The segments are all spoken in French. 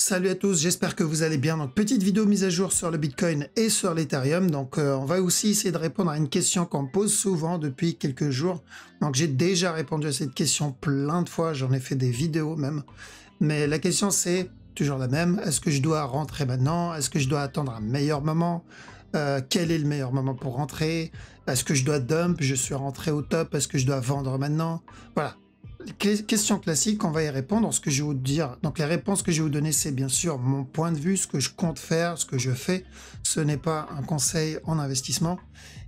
Salut à tous, j'espère que vous allez bien. Donc, petite vidéo mise à jour sur le Bitcoin et sur l'Ethereum. Donc, on va aussi essayer de répondre à une question qu'on me pose souvent depuis quelques jours. Donc, j'ai déjà répondu à cette question plein de fois, j'en ai fait des vidéos même. Mais la question, c'est toujours la même. Est-ce que je dois rentrer maintenant? Est-ce que je dois attendre un meilleur moment? Quel est le meilleur moment pour rentrer? Est-ce que je dois dump? Je suis rentré au top. Est-ce que je dois vendre maintenant? Voilà. Question classique, on va y répondre. Ce que je vais vous dire, donc les réponses que je vais vous donner, c'est bien sûr mon point de vue, ce que je compte faire, ce que je fais. Ce n'est pas un conseil en investissement.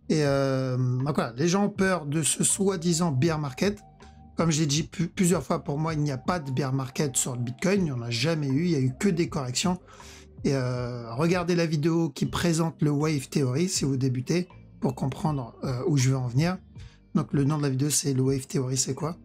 Et donc voilà, les gens ont peur de ce soi-disant bear market. Comme je l'ai dit plusieurs fois, pour moi, il n'y a pas de bear market sur le Bitcoin. Il n'y en a jamais eu. Il n'y a eu que des corrections. Et regardez la vidéo qui présente le Wave Theory si vous débutez pour comprendre où je veux en venir. Donc le nom de la vidéo, c'est le Wave Theory, c'est quoi?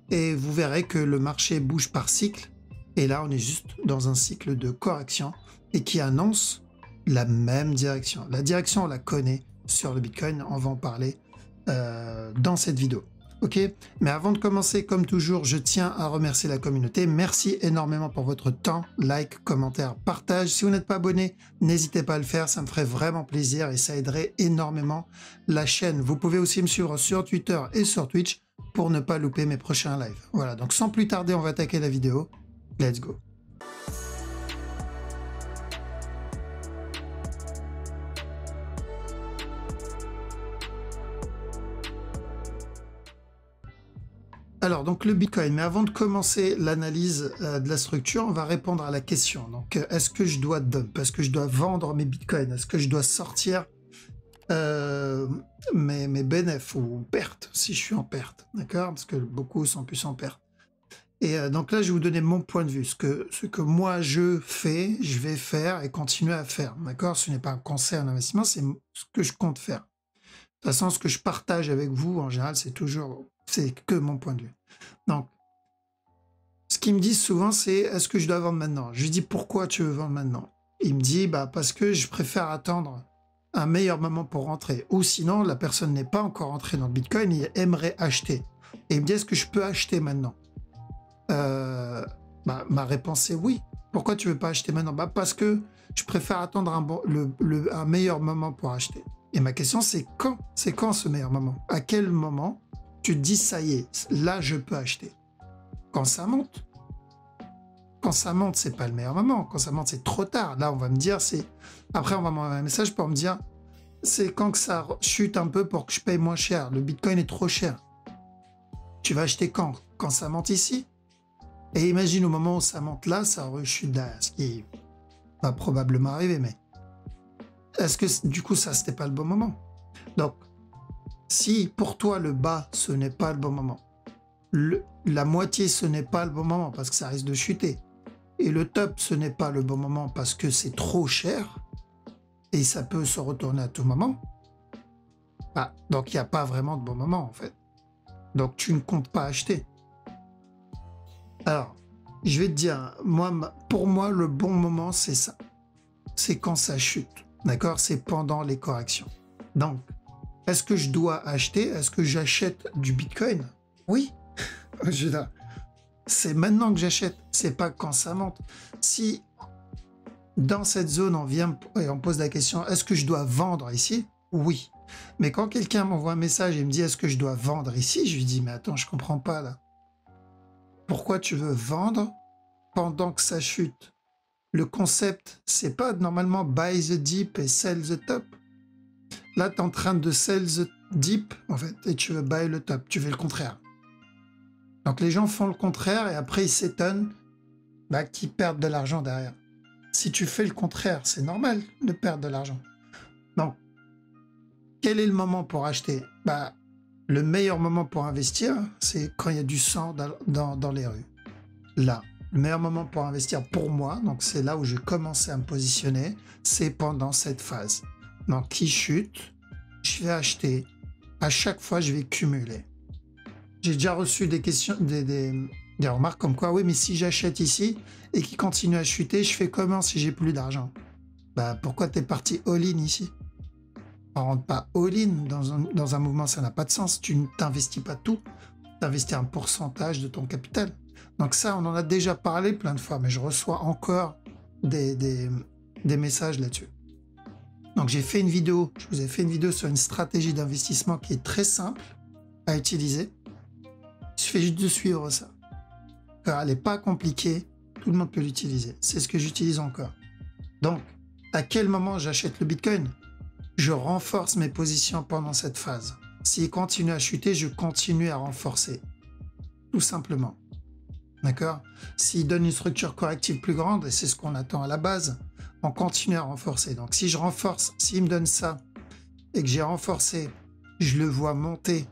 Et vous verrez que le marché bouge par cycle. Et là, on est juste dans un cycle de correction et qui annonce la même direction. La direction, on la connaît sur le Bitcoin. On va en parler dans cette vidéo. Ok, mais avant de commencer, comme toujours, je tiens à remercier la communauté. Merci énormément pour votre temps, like, commentaire, partage. Si vous n'êtes pas abonné, n'hésitez pas à le faire, ça me ferait vraiment plaisir et ça aiderait énormément la chaîne. Vous pouvez aussi me suivre sur Twitter et sur Twitch pour ne pas louper mes prochains lives. Voilà, donc sans plus tarder, on va attaquer la vidéo. Let's go. Alors, donc le Bitcoin, mais avant de commencer l'analyse de la structure, on va répondre à la question. Donc, est-ce que je dois dump? Est-ce que je dois vendre mes Bitcoins? Est-ce que je dois sortir mes bénéfices ou pertes, si je suis en perte, d'accord? Parce que beaucoup sont plus en perte. Et donc là, je vais vous donner mon point de vue, ce que moi je fais, je vais faire et continuer à faire, d'accord? Ce n'est pas un conseil en investissement, c'est ce que je compte faire. De toute façon, ce que je partage avec vous, en général, c'est que mon point de vue. Donc, ce qu'ils me disent souvent, c'est est-ce que je dois vendre maintenant? Je lui dis pourquoi tu veux vendre maintenant? Il me dit parce que je préfère attendre un meilleur moment pour rentrer. Ou sinon, la personne n'est pas encore entrée dans le Bitcoin et aimerait acheter. Et il me dit est-ce que je peux acheter maintenant? Ma réponse est oui. Pourquoi tu veux pas acheter maintenant? Parce que je préfère attendre un meilleur moment pour acheter. Et ma question, c'est quand? C'est quand ce meilleur moment? À quel moment tu te dis, ça y est, là, je peux acheter? Quand ça monte. Quand ça monte, c'est pas le meilleur moment. Quand ça monte, c'est trop tard. Là, on va me dire, après, on va m'envoyer un message pour me dire, c'est quand que ça chute un peu pour que je paye moins cher. Le Bitcoin est trop cher. Tu vas acheter quand? Quand ça monte ici? Et imagine au moment où ça monte là, ça rechute là, ce qui va probablement arriver, mais est-ce que du coup ça c'était pas le bon moment? Donc si pour toi le bas ce n'est pas le bon moment, la moitié ce n'est pas le bon moment parce que ça risque de chuter, et le top ce n'est pas le bon moment parce que c'est trop cher et ça peut se retourner à tout moment, donc il n'y a pas vraiment de bon moment en fait. Donc tu ne comptes pas acheter. Alors, je vais te dire, pour moi, le bon moment, c'est ça. C'est quand ça chute, d'accord? C'est pendant les corrections. Donc, est-ce que je dois acheter? Est-ce que j'achète du Bitcoin? Oui. C'est maintenant que j'achète, c'est pas quand ça monte. Si dans cette zone, on vient et on pose la question, est-ce que je dois vendre ici? Oui. Mais quand quelqu'un m'envoie un message et me dit, est-ce que je dois vendre ici? Je lui dis, mais attends, je comprends pas là. Pourquoi tu veux vendre pendant que ça chute? Le concept, c'est pas normalement buy the dip et sell the top. Là, tu es en train de sell the dip, en fait, et tu veux buy le top. Tu fais le contraire. Donc, les gens font le contraire et après, ils s'étonnent qu'ils perdent de l'argent derrière. Si tu fais le contraire, c'est normal de perdre de l'argent. Donc, quel est le moment pour acheter? Le meilleur moment pour investir, c'est quand il y a du sang dans les rues. Là, le meilleur moment pour investir pour moi, donc c'est là où je commençais à me positionner, c'est pendant cette phase. Donc, qui chute, je vais acheter. À chaque fois, je vais cumuler. J'ai déjà reçu des questions, des remarques comme quoi, oui, mais si j'achète ici et qu'il continue à chuter, je fais comment si j'ai plus d'argent? Pourquoi tu es parti all-in ici? On rentre pas all-in dans un mouvement, ça n'a pas de sens. Tu ne t'investis pas tout, tu investis un pourcentage de ton capital. Donc ça, on en a déjà parlé plein de fois, mais je reçois encore des messages là-dessus. Donc j'ai fait une vidéo, je vous ai fait une vidéo sur une stratégie d'investissement qui est très simple à utiliser. Il suffit juste de suivre ça. Car elle n'est pas compliquée, tout le monde peut l'utiliser. C'est ce que j'utilise encore. Donc, à quel moment j'achète le Bitcoin? Je renforce mes positions pendant cette phase. S'il continue à chuter, je continue à renforcer. Tout simplement. D'accord? S'il donne une structure corrective plus grande, et c'est ce qu'on attend à la base, on continue à renforcer. Donc si je renforce, s'il me donne ça, et que j'ai renforcé, je le vois monter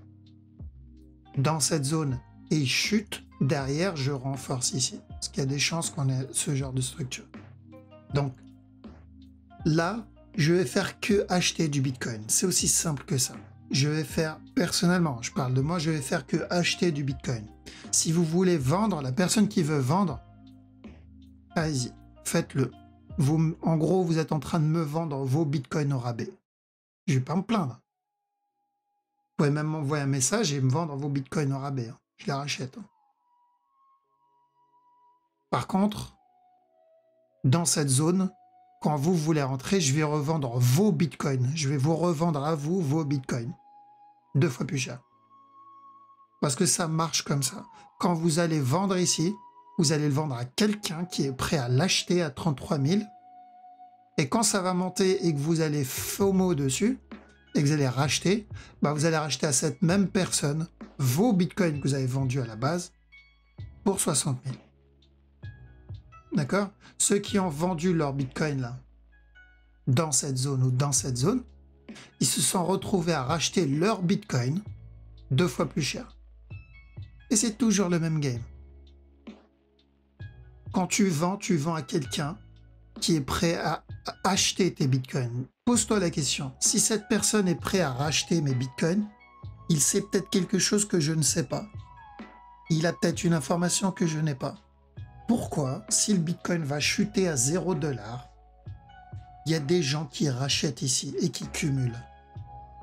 dans cette zone, et il chute, derrière, je renforce ici. Parce qu'il y a des chances qu'on ait ce genre de structure. Donc, là, je vais faire que acheter du Bitcoin. C'est aussi simple que ça. Je vais faire, personnellement, je parle de moi, je vais faire que acheter du Bitcoin. Si vous voulez vendre, la personne qui veut vendre, allez-y, faites-le. Vous, en gros, vous êtes en train de me vendre vos Bitcoins au rabais. Je ne vais pas me plaindre. Vous pouvez même m'envoyer un message et me vendre vos Bitcoins au rabais. Hein. Je les rachète. Hein. Par contre, dans cette zone, quand vous voulez rentrer, je vais revendre vos Bitcoins. Je vais vous revendre à vous vos Bitcoins. 2 fois plus cher. Parce que ça marche comme ça. Quand vous allez vendre ici, vous allez le vendre à quelqu'un qui est prêt à l'acheter à 33 000. Et quand ça va monter et que vous allez FOMO dessus, et que vous allez racheter, bah vous allez racheter à cette même personne vos Bitcoins que vous avez vendus à la base pour 60 000. D'accord? Ceux qui ont vendu leur Bitcoin là, dans cette zone ou dans cette zone, ils se sont retrouvés à racheter leur Bitcoin 2 fois plus cher. Et c'est toujours le même game. Quand tu vends à quelqu'un qui est prêt à acheter tes Bitcoins. Pose-toi la question, si cette personne est prête à racheter mes Bitcoins, il sait peut-être quelque chose que je ne sais pas. Il a peut-être une information que je n'ai pas. Pourquoi, si le Bitcoin va chuter à 0 $, il y a des gens qui rachètent ici et qui cumulent?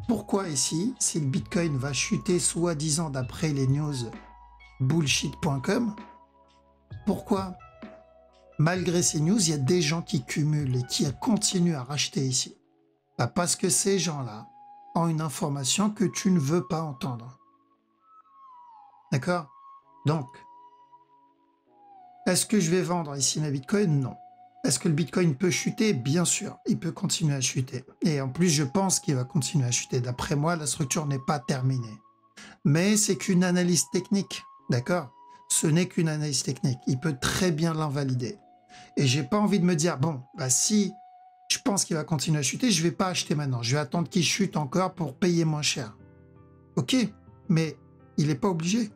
Pourquoi ici, si le Bitcoin va chuter soi-disant d'après les news bullshit.com, pourquoi, malgré ces news, il y a des gens qui cumulent et qui continuent à racheter ici? Bah parce que ces gens-là ont une information que tu ne veux pas entendre. D'accord? Donc, est-ce que je vais vendre ici mes Bitcoins? Non. Est-ce que le Bitcoin peut chuter? Bien sûr, il peut continuer à chuter. Et en plus, je pense qu'il va continuer à chuter. D'après moi, la structure n'est pas terminée. Mais c'est qu'une analyse technique, d'accord? Ce n'est qu'une analyse technique. Il peut très bien l'invalider. Et j'ai pas envie de me dire, bon, bah si je pense qu'il va continuer à chuter, je vais pas acheter maintenant. Je vais attendre qu'il chute encore pour payer moins cher. Ok, mais il n'est pas obligé.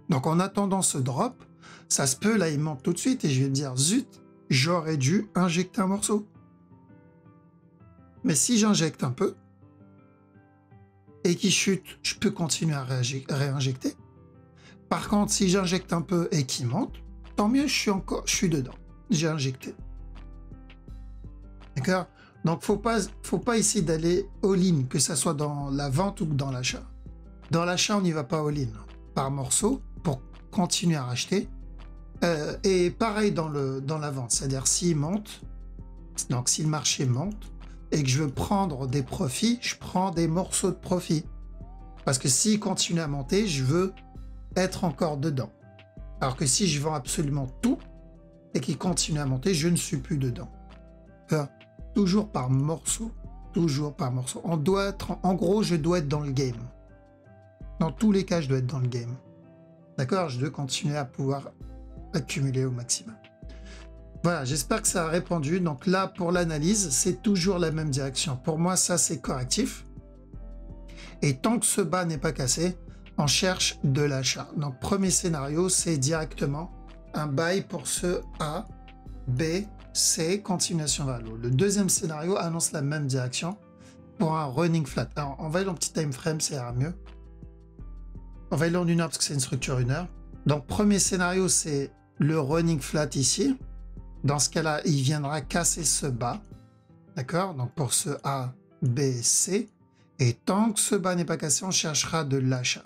Donc en attendant ce drop, ça se peut, là il monte tout de suite et je vais me dire, zut, j'aurais dû injecter un morceau. Mais si j'injecte un peu et qu'il chute, je peux continuer à réinjecter. Par contre, si j'injecte un peu et qu'il monte, tant mieux, je suis dedans. J'ai injecté. D'accord? Donc faut pas essayer d'aller all-in, que ça soit dans la vente ou dans l'achat. Dans l'achat, on n'y va pas all-in, par morceau, pour continuer à racheter. Et pareil dans la vente, c'est-à-dire s'il monte, donc si le marché monte, et que je veux prendre des profits, je prends des morceaux de profit. Parce que s'il continue à monter, je veux être encore dedans. Alors que si je vends absolument tout, et qu'il continue à monter, je ne suis plus dedans. Enfin, toujours par morceaux. Toujours par morceaux. On doit être, en gros, je dois être dans le game. Dans tous les cas, je dois être dans le game. D'accord? Je dois continuer à pouvoir accumuler au maximum. Voilà, j'espère que ça a répondu. Donc là, pour l'analyse, c'est toujours la même direction. Pour moi, ça, c'est correctif. Et tant que ce bas n'est pas cassé, on cherche de l'achat. Donc, premier scénario, c'est directement un buy pour ce A, B, C, continuation vers le haut. Le deuxième scénario annonce la même direction pour un running flat. Alors, on va aller en petit time frame, ça ira mieux. On va aller en 1 heure parce que c'est une structure 1 heure. Donc, premier scénario, c'est le running flat ici. Dans ce cas-là, il viendra casser ce bas. D'accord? Donc, pour ce A, B, C. Et tant que ce bas n'est pas cassé, on cherchera de l'achat.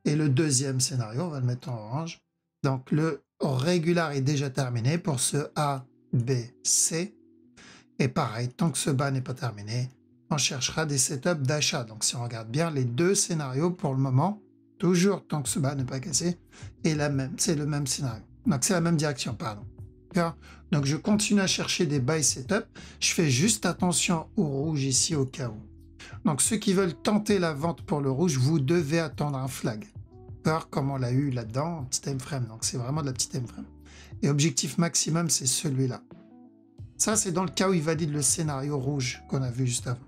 Et le deuxième scénario, on va le mettre en orange. Donc, le régular est déjà terminé pour ce A, B, C. Et pareil, tant que ce bas n'est pas terminé, on cherchera des setups d'achat. Donc si on regarde bien, les deux scénarios pour le moment, toujours tant que ce bas n'est pas cassé, c'est le même scénario. Donc c'est la même direction, pardon. Donc je continue à chercher des buy setup. Je fais juste attention au rouge ici au cas où. Donc ceux qui veulent tenter la vente pour le rouge, vous devez attendre un flag. Comme on l'a eu là-dedans, petit time frame. Donc c'est vraiment de la petite time frame. Et objectif maximum, c'est celui-là. Ça, c'est dans le cas où il valide le scénario rouge qu'on a vu juste avant.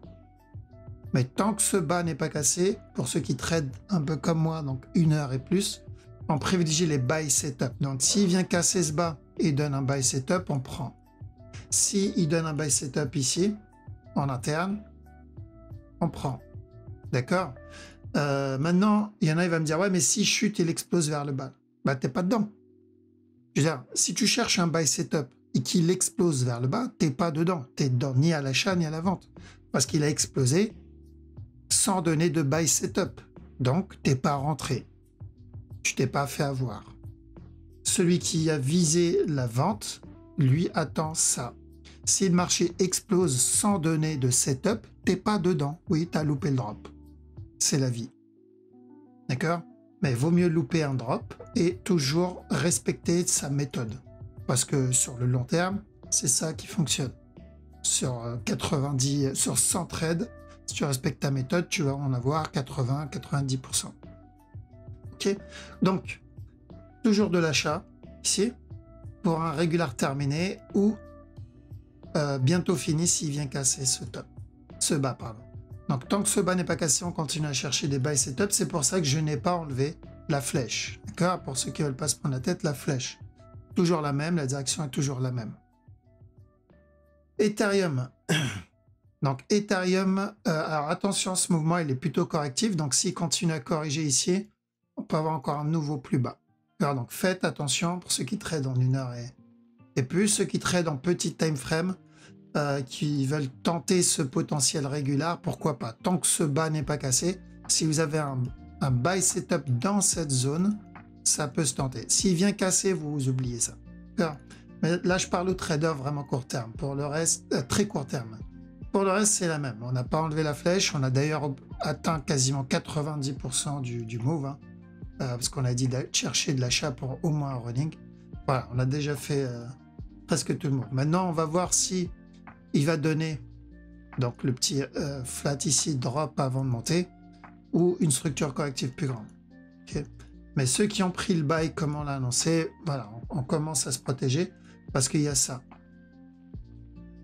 Mais tant que ce bas n'est pas cassé, pour ceux qui tradent un peu comme moi, donc 1 heure et plus, on privilégie les buy setup. Donc s'il vient casser ce bas et donne un buy setup, on prend. S'il donne un buy setup ici, en interne, on prend. D'accord? Maintenant, il y en a, il va me dire, ouais, mais si chute, il explose vers le bas. Bah, t'es pas dedans. Je veux dire, si tu cherches un buy setup et qu'il explose vers le bas, t'es pas dedans. T'es dedans ni à l'achat ni à la vente. Parce qu'il a explosé sans donner de buy setup. Donc, t'es pas rentré. Tu t'es pas fait avoir. Celui qui a visé la vente, lui, attend ça. Si le marché explose sans donner de setup, t'es pas dedans. Oui, t'as loupé le drop. C'est la vie. D'accord? Mais vaut mieux louper un drop et toujours respecter sa méthode. Parce que sur le long terme, c'est ça qui fonctionne. Sur 100 trades, si tu respectes ta méthode, tu vas en avoir 80-90%. Ok? Donc, toujours de l'achat ici pour un régular terminé ou bientôt fini s'il vient casser ce bas, pardon. Donc, tant que ce bas n'est pas cassé, on continue à chercher des buy setup. C'est pour ça que je n'ai pas enlevé la flèche. D'accord? Pour ceux qui ne veulent pas se prendre la tête, la flèche. Toujours la même, la direction est toujours la même. Ethereum. Donc, Ethereum, alors attention, ce mouvement, il est plutôt correctif. Donc, s'il continue à corriger ici, on peut avoir encore un nouveau plus bas. Alors, donc, faites attention pour ceux qui tradent en 1 heure et plus. Ceux qui tradent en petit time frame, qui veulent tenter ce potentiel régulier, pourquoi pas? Tant que ce bas n'est pas cassé, si vous avez un buy setup dans cette zone, ça peut se tenter. S'il vient casser, vous oubliez ça. Mais là, je parle aux traders vraiment court terme. Pour le reste, très court terme. Pour le reste, c'est la même. On n'a pas enlevé la flèche. On a d'ailleurs atteint quasiment 90% du move, hein, parce qu'on a dit de chercher de l'achat pour au moins un running. Voilà, on a déjà fait presque tout le move. Maintenant, on va voir si il va donner donc le petit flat ici, drop avant de monter, ou une structure corrective plus grande. Okay. Mais ceux qui ont pris le buy comme on l'a annoncé, voilà, on commence à se protéger parce qu'il y a ça.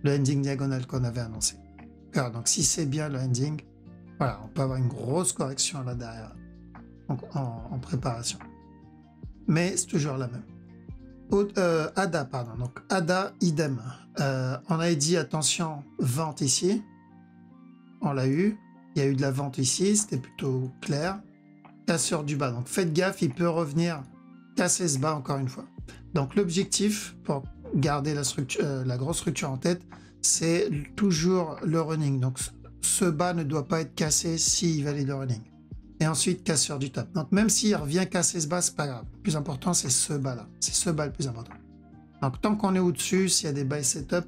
Le ending diagonal qu'on avait annoncé. Alors, donc si c'est bien le ending, voilà, on peut avoir une grosse correction là derrière, en préparation. Mais c'est toujours la même. ADA, pardon. Donc ADA, idem. On avait dit attention, vente ici. On l'a eu. Il y a eu de la vente ici, c'était plutôt clair. Casseur du bas. Donc faites gaffe, il peut revenir casser ce bas encore une fois. Donc l'objectif pour garder la grosse structure en tête, c'est toujours le running. Donc ce bas ne doit pas être cassé s'il valide le running. Et ensuite casseur du top. Donc même s'il revient casser ce bas, c'est pas grave. Le plus important, c'est ce bas là. C'est ce bas le plus important. Donc tant qu'on est au-dessus, s'il y a des buy setup,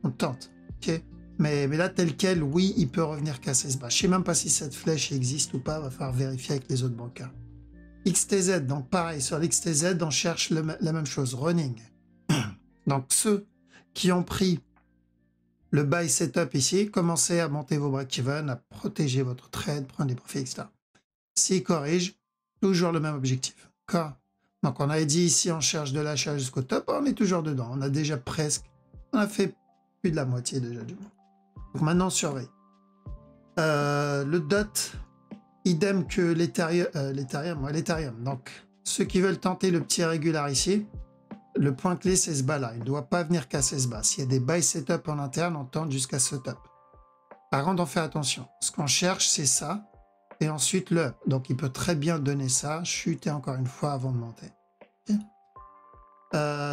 on tente. Ok. Mais là, tel quel, oui, il peut revenir casser ce bas. Je sais même pas si cette flèche existe ou pas. Il va falloir vérifier avec les autres brokers. XTZ, donc pareil, sur l'XTZ, on cherche la même chose, running. Donc ceux qui ont pris le buy setup ici, commencez à monter vos break-even, à protéger votre trade, prendre des profits, etc. S'il corrige, toujours le même objectif. Donc on avait dit ici, on cherche de l'achat jusqu'au top, on est toujours dedans. On a déjà presque, on a fait plus de la moitié déjà du monde. Donc maintenant, on surveille. Le DOT, idem que l'Ethereum. Donc ceux qui veulent tenter le petit régular ici, le point clé, c'est ce bas-là. Il ne doit pas venir casser ce bas. S'il y a des buy setup en interne, on tente jusqu'à ce top. Par contre, on fait attention. Ce qu'on cherche, c'est ça. Et ensuite, le up. Donc, il peut très bien donner ça, chuter encore une fois avant de monter. Okay.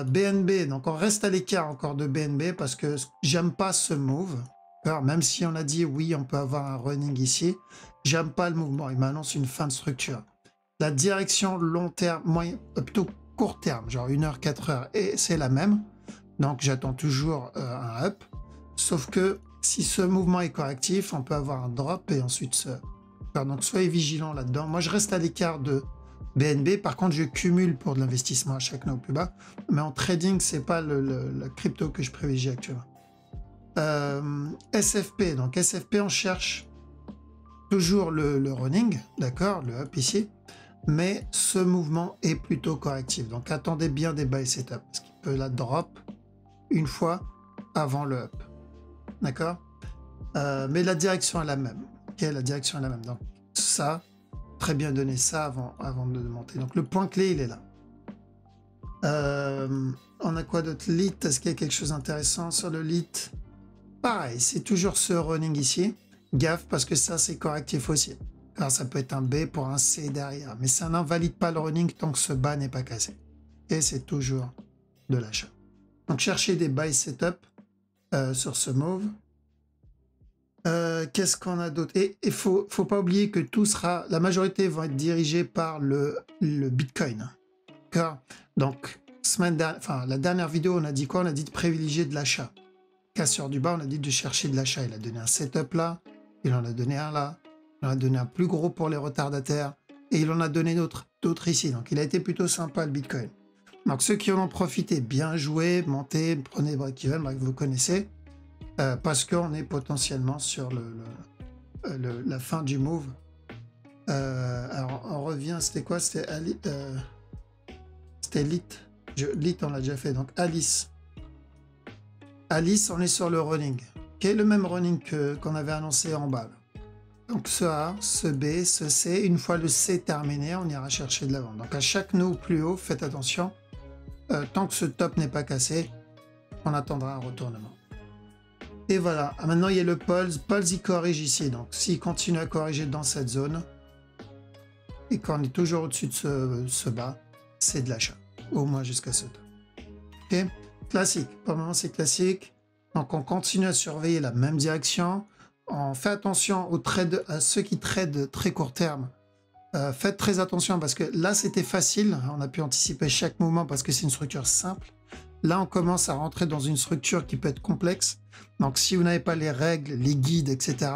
BNB. Donc, on reste à l'écart encore de BNB parce que j'aime pas ce move. Alors, même si on a dit oui, on peut avoir un running ici, j'aime pas le mouvement. Il m'annonce une fin de structure. La direction long terme, plutôt court terme, genre 1 heure, 4 heures, et c'est la même. Donc j'attends toujours un up. Sauf que si ce mouvement est correctif, on peut avoir un drop et ensuite se faire. Donc soyez vigilants là-dedans. Moi, je reste à l'écart de BNB. Par contre, je cumule pour de l'investissement à chaque nœud plus bas. Mais en trading, c'est pas la crypto que je privilégie actuellement. SFP. Donc SFP, on cherche toujours le running, d'accord, le up ici. Mais ce mouvement est plutôt correctif. Donc attendez bien des buy setup parce qu'il peut la drop une fois avant le up. D'accord, mais la direction est la même. Ok, la direction est la même. Donc ça, très bien donner ça avant de monter. Donc le point clé, il est là. On a quoi d'autre? Lit, est-ce qu'il y a quelque chose d'intéressant sur le lit? Pareil, c'est toujours ce running ici. Gaffe parce que ça, c'est correctif aussi. Alors ça peut être un B pour un C derrière. Mais ça n'invalide pas le running tant que ce bas n'est pas cassé. Et c'est toujours de l'achat. Donc cherchez des buy setup sur ce move. Qu'est-ce qu'on a d'autre? Et il faut pas oublier que la majorité vont être dirigés par le Bitcoin. D'accord? Donc, la dernière vidéo, on a dit quoi? On a dit de privilégier de l'achat. Casseur du bas, on a dit de chercher de l'achat. Il a donné un setup là, il en a donné un là, il en a donné un plus gros pour les retardataires, et il en a donné d'autres ici. Donc, il a été plutôt sympa le Bitcoin. Donc, ceux qui en ont profité, bien joué, montez, prenez break-even, vous connaissez. Parce qu'on est potentiellement sur la fin du move. Alors, on revient, c'était quoi? C'était Lit. Lit, on l'a déjà fait. Donc, Alice. Alice, on est sur le running. Qui est le même running qu'on avait annoncé en bas. Donc, ce A, ce B, ce C. Une fois le C terminé, on ira chercher de la vente. Donc, à chaque nœud plus haut, faites attention. Tant que ce top n'est pas cassé, on attendra un retournement. Et voilà, maintenant il y a le pulse. Pulse il corrige ici, donc s'il continue à corriger dans cette zone, et qu'on est toujours au-dessus de ce bas, c'est de l'achat, au moins jusqu'à ce top. Ok, classique, pour le moment c'est classique. Donc on continue à surveiller la même direction. On fait attention à ceux qui tradent très court terme. Faites très attention parce que là c'était facile, on a pu anticiper chaque mouvement parce que c'est une structure simple. Là, on commence à rentrer dans une structure qui peut être complexe. Donc, si vous n'avez pas les règles, les guides, etc.,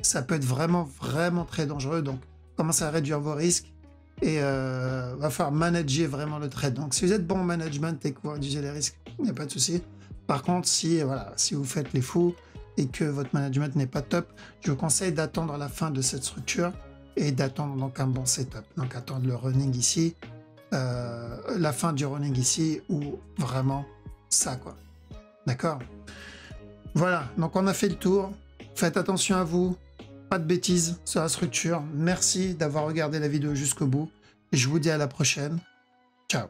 ça peut être vraiment, vraiment très dangereux. Donc, commencez à réduire vos risques et va falloir manager vraiment le trade. Donc, si vous êtes bon en management et que vous réduisez les risques, il n'y a pas de souci. Par contre, si vous faites les fous et que votre management n'est pas top, je vous conseille d'attendre la fin de cette structure et d'attendre donc un bon setup. Donc, attendre le running ici. La fin du running ici ou vraiment ça quoi, d'accord? Voilà, donc on a fait le tour. Faites attention à vous, pas de bêtises sur la structure. Merci d'avoir regardé la vidéo jusqu'au bout et je vous dis à la prochaine. Ciao.